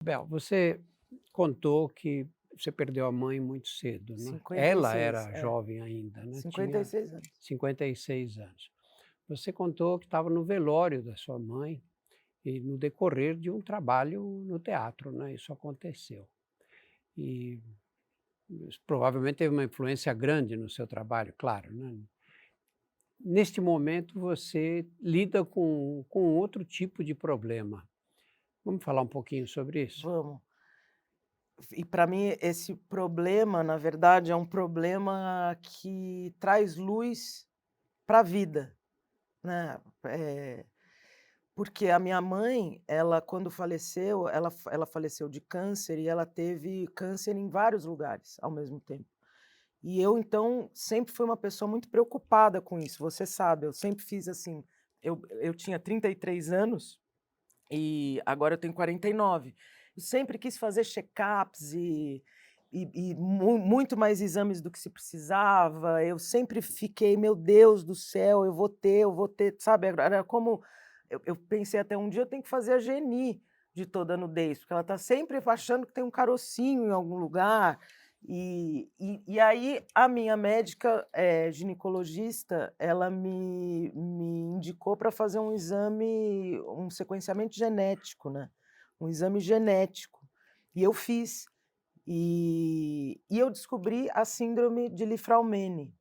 Bel, você contou que você perdeu a mãe muito cedo, né. Ela 56, era é. jovem ainda, né, tinha 56 anos. 56 anos. Você contou que estava no velório da sua mãe e no decorrer de um trabalho no teatro, né, isso aconteceu. E isso provavelmente teve uma influência grande no seu trabalho, claro, né. Neste momento você lida com outro tipo de problema. Vamos falar um pouquinho sobre isso? Vamos. E para mim esse problema, na verdade, é um problema que traz luz para a vida, né. Porque a minha mãe, ela quando faleceu, ela faleceu de câncer e ela teve câncer em vários lugares ao mesmo tempo. E eu então sempre fui uma pessoa muito preocupada com isso, você sabe, eu sempre fiz assim, eu tinha 33 anos e agora eu tenho 49. Eu sempre quis fazer check-ups e muito mais exames do que se precisava, eu sempre fiquei: "Meu Deus do céu, eu vou ter", sabe, era como eu pensei até um dia eu tenho que fazer a Geni de toda a nudez, porque ela está sempre achando que tem um carocinho em algum lugar, e aí a minha médica, ginecologista, ela me indicou para fazer um exame, um sequenciamento genético, né, um exame genético. E eu fiz. E eu descobri a síndrome de Li-Fraumeni.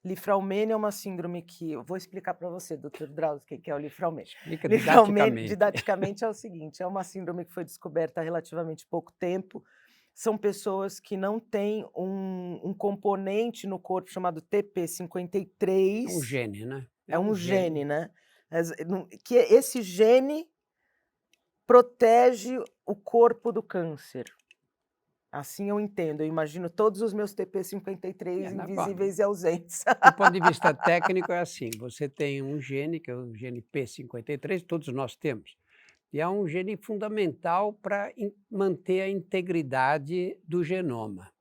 Li-Fraumeni é uma síndrome que eu vou explicar para você, doutor Drauzio, o que que é o Li-Fraumeni. Explica Li-Fraumeni, didaticamente. didaticamente, é o seguinte, é uma síndrome que foi descoberta há relativamente pouco tempo. São pessoas que não têm um componente no corpo chamado É um TP53, gene, né, é é um um gene, gene. né, que esse gene protege o corpo do câncer. Assim eu entendo, eu imagino todos os meus TP53 Na bom, invisíveis e ausentes. do ponto de vista técnico é assim, você tem um gene, que é o gene P53, todos nós temos, e é um gene fundamental para manter a integridade do genoma.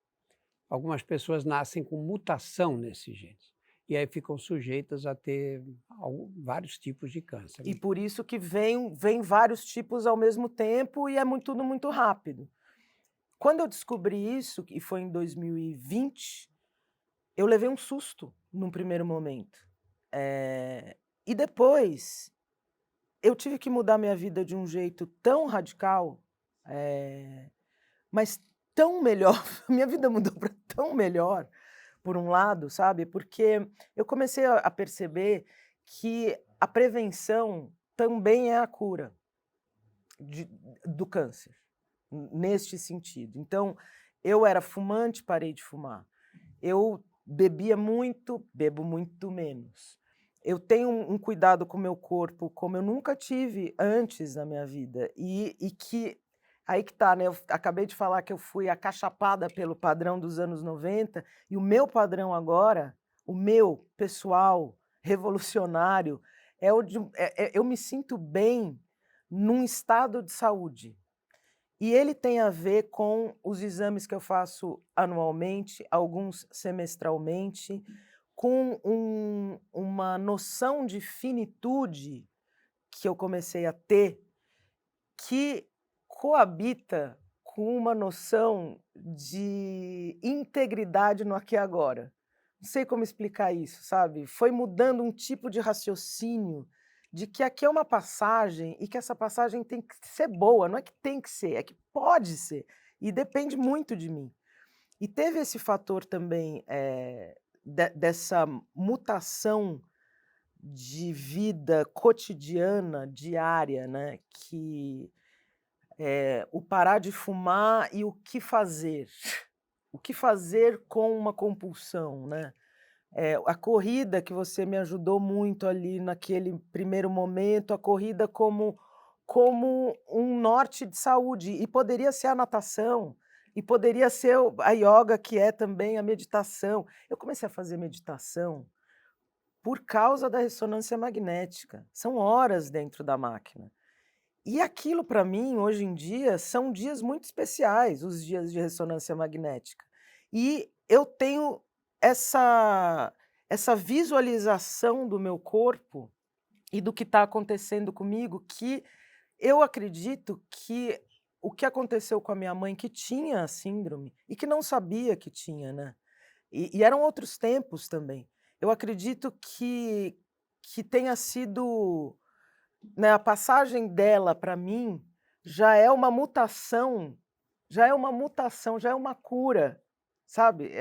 Algumas pessoas nascem com mutação nesses genes, e aí ficam sujeitas a ter vários tipos de câncer. E por isso que vem vários tipos ao mesmo tempo e é tudo muito rápido. Quando eu descobri isso, que foi em 2020, eu levei um susto num primeiro momento. E depois eu tive que mudar minha vida de um jeito tão radical, mas tão melhor, minha vida mudou para tão melhor, por um lado, sabe, porque eu comecei a perceber que a prevenção também é a cura de do câncer, neste sentido. Então, eu era fumante, parei de fumar. Eu bebia muito, bebo muito menos. Eu tenho um cuidado com o meu corpo como eu nunca tive antes na minha vida, e que aí que tá, né, eu acabei de falar que eu fui acachapada pelo padrão dos anos 90 e o meu padrão agora, o meu pessoal, revolucionário, é o de eu me sinto bem num estado de saúde. E ele tem a ver com os exames que eu faço anualmente, alguns semestralmente, com uma noção de finitude que eu comecei a ter, que coabita com uma noção de integridade no aqui e agora. Não sei como explicar isso, sabe? Foi mudando um tipo de raciocínio de que aqui é uma passagem e que essa passagem tem que ser boa, não é que tem que ser, é que pode ser, e depende muito de mim. E teve esse fator também, dessa mutação de vida cotidiana, diária, né, que o parar de fumar e o que fazer. O que fazer com uma compulsão, né. A corrida que você me ajudou muito ali naquele primeiro momento, a corrida como um norte de saúde, e poderia ser a natação, e poderia ser a ioga, que é também a meditação. Eu comecei a fazer meditação por causa da ressonância magnética, são horas dentro da máquina. E aquilo para mim, hoje em dia, são dias muito especiais, os dias de ressonância magnética. E eu tenho essa essa visualização do meu corpo e do que está acontecendo comigo, que eu acredito que o que aconteceu com a minha mãe, que tinha a síndrome e que não sabia que tinha, né. E eram outros tempos também. Eu acredito que tenha sido, né, a passagem dela para mim já é uma mutação, já é uma cura, sabe.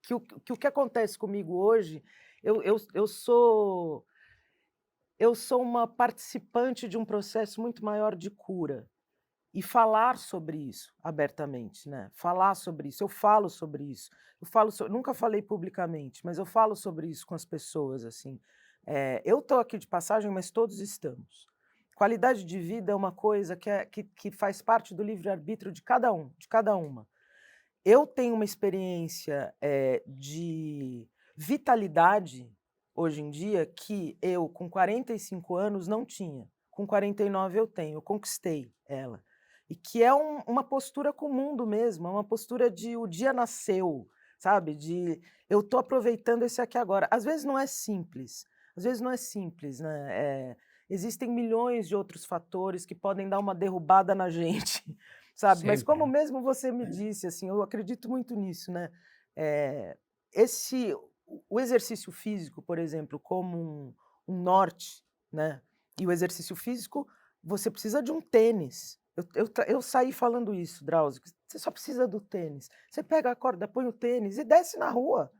Que o que acontece comigo hoje, eu sou uma participante de um processo muito maior de cura. E falar sobre isso abertamente, né, falar sobre isso, eu falo sobre isso, nunca falei publicamente, mas eu falo sobre isso com as pessoas, assim. Eu estou aqui de passagem, mas todos estamos. Qualidade de vida é uma coisa que faz parte do livre-arbítrio de cada um, de cada uma. Eu tenho uma experiência, de vitalidade, hoje em dia, que eu com 45 anos não tinha, com 49 eu tenho, eu conquistei ela. E que é uma postura com o mundo mesmo, é uma postura de o dia nasceu, sabe, de eu estou aproveitando esse aqui agora. Às vezes não é simples, às vezes não é simples, né, existem milhões de outros fatores que podem dar uma derrubada na gente, sabe, mas Sempre, como né? mesmo você me disse, assim, eu acredito muito nisso, né, esse o exercício físico, por exemplo, como um norte, né, e o exercício físico, você precisa de um tênis. Eu saí falando isso, Drauzio, que você só precisa do tênis. Você pega a corda, põe o tênis e desce na rua.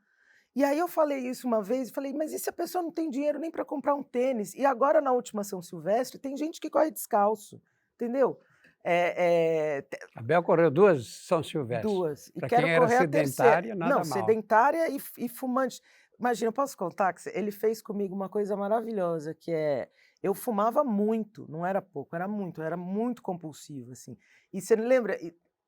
E aí eu falei isso uma vez, falei: "Mas e se a pessoa não tem dinheiro nem para comprar um tênis?" E agora na última São Silvestre tem gente que corre descalço, entendeu? Te A Bel correu 2 São Silvestre. 2, e Para quem quero era correr a terceira. sedentária, Não, nada mal. sedentária e fumante. Imagina, eu posso contar que ele fez comigo uma coisa maravilhosa, que é, eu fumava muito, não era pouco, eu era muito compulsivo, assim. E você lembra,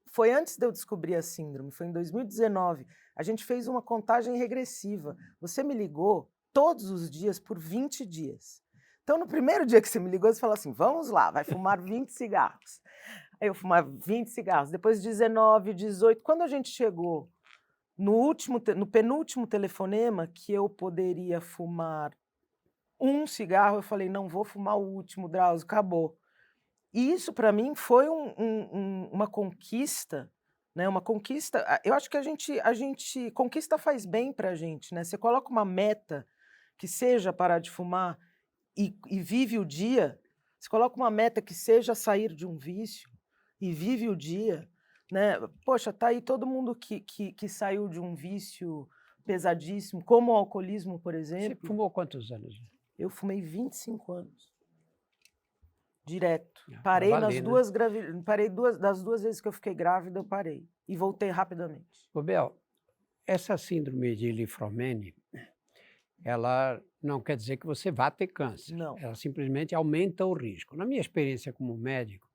foi antes de eu descobrir a síndrome, foi em 2019, a gente fez uma contagem regressiva. Você me ligou todos os dias por 20 dias. Então no primeiro dia que você me ligou, você falou assim: "Vamos lá, vai fumar 20 cigarros". Aí eu fumava 20 cigarros, depois 19, 18. Quando a gente chegou no penúltimo telefonema, que eu poderia fumar um cigarro, eu falei: "Não vou fumar o último, Drauzio, acabou". E isso para mim foi uma conquista, né, uma conquista, eu acho que a gente conquista faz bem pra gente, né, você coloca uma meta, que seja parar de fumar e vive o dia, você coloca uma meta que seja sair de um vício e vive o dia, né. Poxa, tá aí todo mundo que saiu de um vício pesadíssimo, como o alcoolismo, por Você exemplo. fumou quantos anos? Eu fumei 25 anos, direto. Para Parei nas valer, né? 2 parei das 2 vezes que eu fiquei grávida, eu parei e voltei rapidamente. Ô Bel, essa síndrome de Li-Fraumeni, ela não quer dizer que você vá ter câncer, Não. ela simplesmente aumenta o risco. Na minha experiência como médico,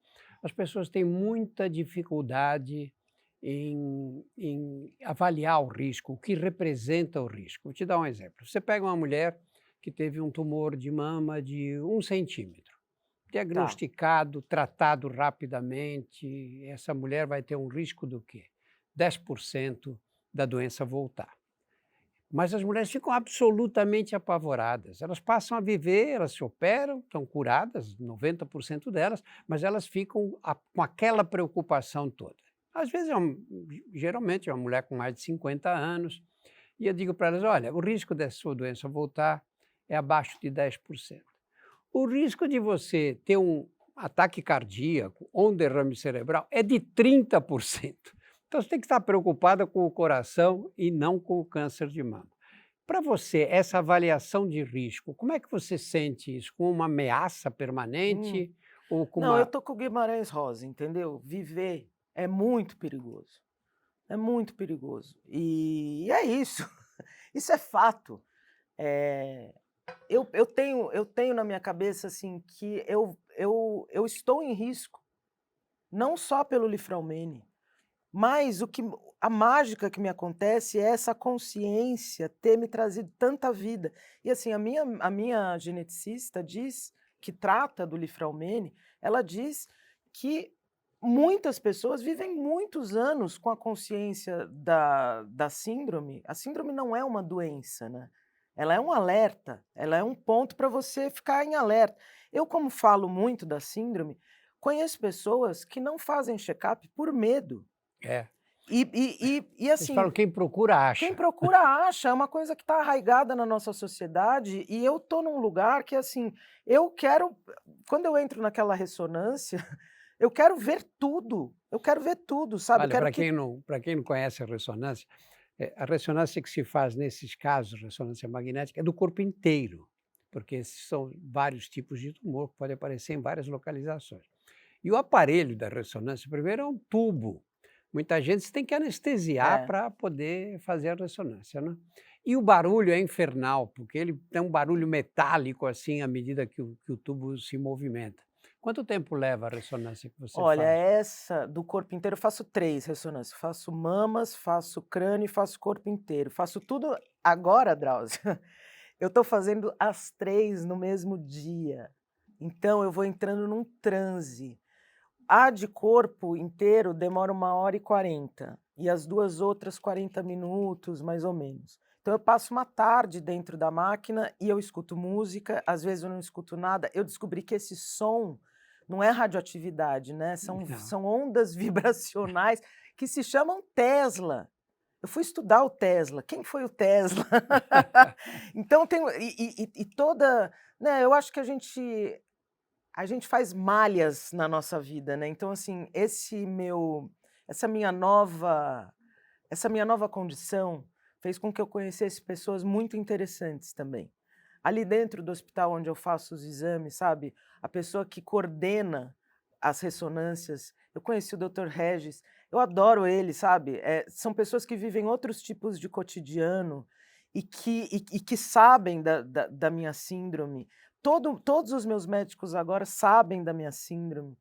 as pessoas têm muita dificuldade em avaliar o risco, o que representa o risco. Vou te dar um exemplo. Você pega uma mulher que teve um tumor de mama de 1 centímetro, Tá. diagnosticado, tratado rapidamente, essa mulher vai ter um risco do quê? 10% da doença voltar. Mas as mulheres ficam absolutamente apavoradas. Elas passam a viver, elas se operam, estão curadas, 90% delas, mas elas ficam com aquela preocupação toda. Às vezes, geralmente, é uma mulher com mais de 50 anos, e eu digo para elas: olha, o risco dessa sua doença voltar é abaixo de 10%. O risco de você ter um ataque cardíaco ou um derrame cerebral é de 30%. Então você tem que estar preocupada com o coração e não com o câncer de mama. Para você, essa avaliação de risco, como é que você sente isso? Com uma ameaça Hum. permanente ou com Não, eu uma... tô com o Guimarães Rosa, entendeu? Viver é muito perigoso, é muito perigoso. E é isso, isso é fato. Eh, eu tenho na minha cabeça, assim, que eu estou em risco, não só pelo Lifeline, mas a mágica que me acontece é essa consciência ter me trazido tanta vida. E assim, a minha geneticista diz, que trata do Lifeline, ela diz que muitas pessoas vivem muitos anos com a consciência da síndrome. A síndrome não é uma doença, né, ela é um alerta, ela é um ponto para você ficar em alerta. Eu, como falo muito da síndrome, conheço pessoas que não fazem check-up por medo. É. E Eles assim, falam: "Quem procura, quem acha". procura acha, é uma coisa que está arraigada na nossa sociedade, e eu tô num lugar que, assim, eu quero quando eu entro naquela ressonância, eu quero ver tudo, sabe, eu Olha, quero que para quem não conhece a ressonância que se faz nesses casos, ressonância magnética, é do corpo inteiro, porque são vários tipos de tumor que podem aparecer em várias localizações. E o aparelho da ressonância, primeiro, é um tubo. Muita gente tem que anestesiar é. para poder fazer a ressonância, né. E o barulho é infernal, porque ele tem um barulho metálico, assim, à medida que o tubo se movimenta. Quanto tempo leva a ressonância que você Olha, faz? essa do corpo inteiro eu faço 3 ressonâncias, faço mamas, faço crânio e faço corpo inteiro, faço tudo agora, Drauzio, eu tô fazendo as 3 no mesmo dia, então eu vou entrando num transe. A de corpo inteiro demora 1h40 e as 2 outras 40 minutos, mais ou menos. Então eu passo uma tarde dentro da máquina e eu escuto música, às vezes eu não escuto nada. Eu descobri que esse som não é radioatividade, né, Não. são ondas vibracionais que se chamam Tesla. Eu fui estudar o Tesla, quem foi o Tesla? Então tem toda, né, eu acho que a gente faz malhas na nossa vida, né, então assim, essa minha nova essa minha nova condição fez com que eu conhecesse pessoas muito interessantes também. Ali dentro do hospital onde eu faço os exames, sabe, a pessoa que coordena as ressonâncias, eu conheci o Dr. Regis, eu adoro ele, sabe, são pessoas que vivem outros tipos de cotidiano e que sabem da minha síndrome. Todos os meus médicos agora sabem da minha síndrome.